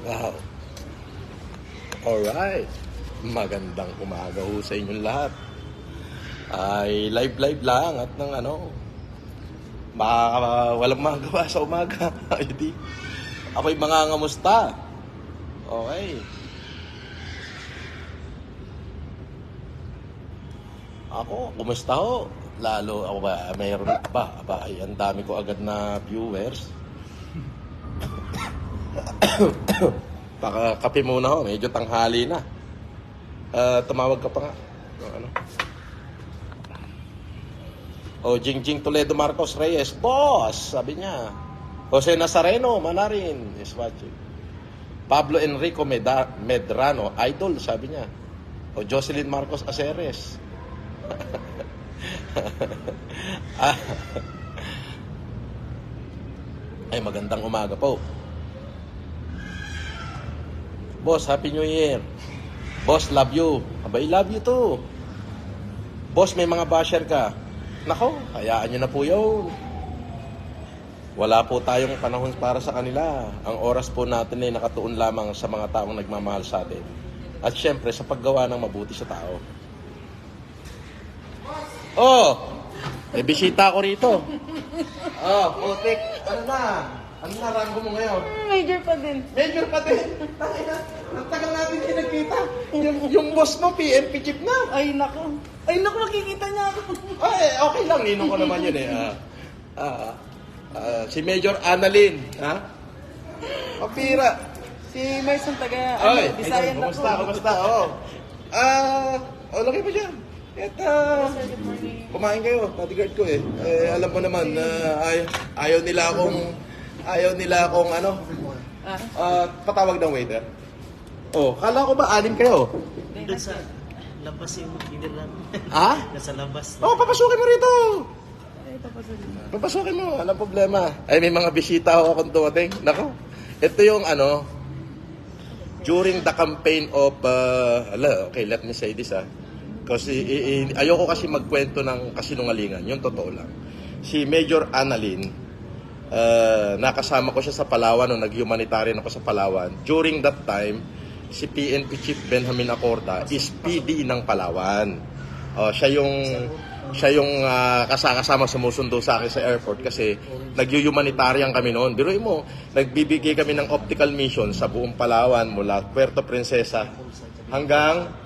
Wow. Alright. Magandang umaga ho sa inyong lahat. Ay live lang at ng walang magawa sa umaga. Hindi. Ako'y mangangamusta. Okay. Ako, kumusta ho? Lalo ako ba, mayroon ay ang dami ko agad na viewers. Kape muna ho, medyo tanghali na. Tumawag ka pa nga. Jingjing Toledo Marcos Reyes, boss, sabi niya. Jose Nazareno, Manarin, is watching. Pablo Enrico Medrano, idol, sabi niya. Jocelyn Marcos Aceres. Ay, magandang umaga po. Boss, Happy New Year. Boss, love you. Abay, love you too. Boss, may mga basher ka. Nako, hayaan nyo na po yun. Wala po tayong panahon para sa kanila. Ang oras po natin ay nakatuon lamang sa mga taong nagmamahal sa atin. At syempre, sa paggawa ng mabuti sa tao. May bisita ako rito. Putik. Ano na rango mo ngayon? Major pa din. Major pa din. Ang tagal natin kinagkita. Yung boss mo, PNP chief na. Ay, naku, makikita niya ako. Ay, okay lang. Ninong ko naman yun eh. Si Major Annalyn. Papira. Si Mason taga, Ay, Bisayan na po. Kumusta? Laki pa dyan. Kumain kayo, bodyguard ko eh. Alam mo naman na ayaw nila akong patawag ng waiter. Kala ko ba 6 kayo? Doon sa labas yung leader namin. Nasa labas. Papasukin mo rito. Papasukin mo, walang problema. Ay, may mga bisita ako akong dumating. Nako, ito yung during the campaign of, okay, let me say this kasi ayoko kasi magkwento ng kasinungalingan. Yung totoo lang. Si Major Annalyn, nakasama ko siya sa Palawan nung nag-humanitarian ako sa Palawan. During that time, si PNP Chief Benjamin Acorda is PD ng Palawan. Siya yung kasama sumusundo sa akin sa airport kasi nag-humanitarian kami noon. Biruin mo, nagbibigay kami ng optical mission sa buong Palawan mula Puerto Princesa hanggang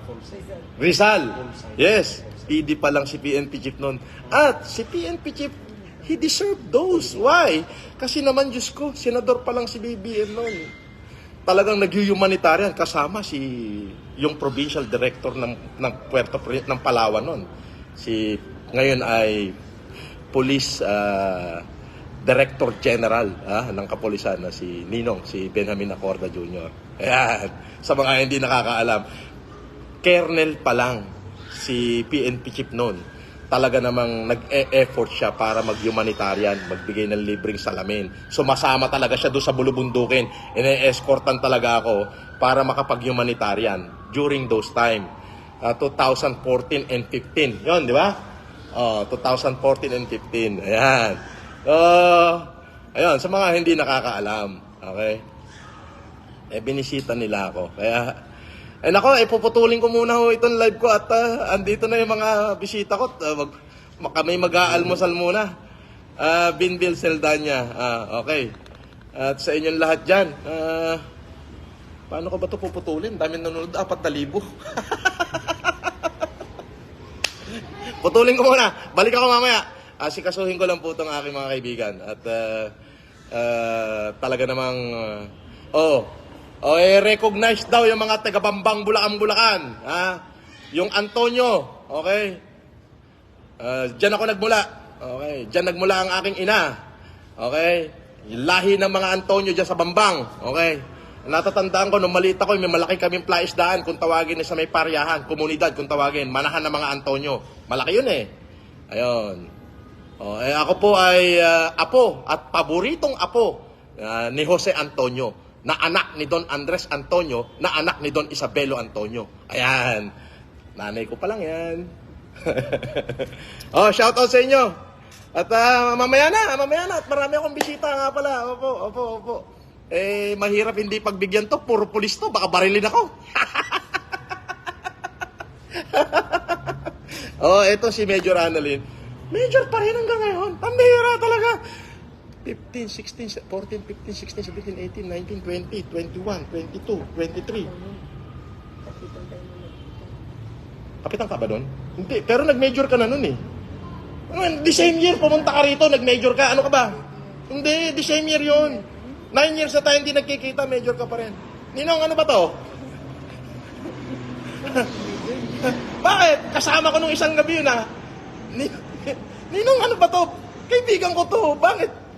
Rizal. Yes, PD pa lang si PNP Chief noon. At si PNP Chief, he deserved those. Why? Kasi naman, Diyos ko, senador pa lang si BBM noon. Talagang nag-humanitarian kasama yung provincial director ng Palawan noon. Ngayon ay Police Director General ng Kapulisan na si Ninong, si Benjamin Acorda Jr. Ayan, sa mga hindi nakakaalam. Kernel pa lang si PNP Chief noon. Talaga namang nag-e-effort siya para mag-humanitarian, magbigay ng libreng salamin. Sumasama talaga siya doon sa bulubundukin. Ine-escortan talaga ako para makapag-humanitarian during those time. 2014 and 15. Yun, di ba? 2014 and 15. Ayan. Ayun, sa mga hindi nakakaalam. Okay? Binisita nila ako. Kaya, puputulin ko muna itong live ko at andito na yung mga bisita ko. Kami mag-aalmusal muna. Binbil Seldanya. Okay. At sa inyong lahat dyan, paano ko ba ito puputulin? Dami nanonood, 4,000. Putulin ko muna. Balik ako mamaya. Sikasuhin ko lang po itong aking mga kaibigan. At talaga namang, recognize daw yung mga taga-Bambang, Bulacan. Yung Antonio, okay? Diyan ako nagmula. Okay? Diyan nagmula ang aking ina. Okay? Yung lahi ng mga Antonio diyan sa Bambang. Okay? Natatandaan ko, nung maliit ako, may malaki kaming plaisdaan kung tawagin sa may paryahan, komunidad kung tawagin, manahan ng mga Antonio. Malaki yun eh. Ayun. Ako po ay apo at paboritong apo ni Jose Antonio, na anak ni Don Andres Antonio, na anak ni Don Isabelo Antonio. Ayan. Nanay ko pa lang yan. Shout out sa inyo. At mamaya na. At marami akong bisita nga pala. Opo. Mahirap hindi pagbigyan to. Puro pulis to. Baka barilin ako. Eto si Major Annalyn. Major pa rin hanggang ngayon. Pambihira talaga. 15, 16, 14, 15, 16, 17, 18, 19, 20, 21, 22, 23. Kapitan ka ba doon? Hindi. Pero nag-major ka na nun eh. The same year, pumunta ka rito, nag-major ka. Ano ka ba? Hindi, the same year yun. 9 years na tayo hindi nagkikita, major ka pa rin. Ninong, ano ba to? Bakit? Kasama ko nung isang gabi yun ha. Ninong, ano ba to? Kaibigan ko to.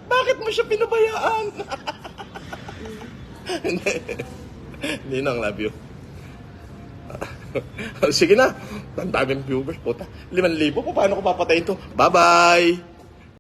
Bakit mo siya pinabayaan? Ninong, love you. Sige na. Ang daming viewers, puta. 5,000 po. Paano ko papatayin to? Bye-bye!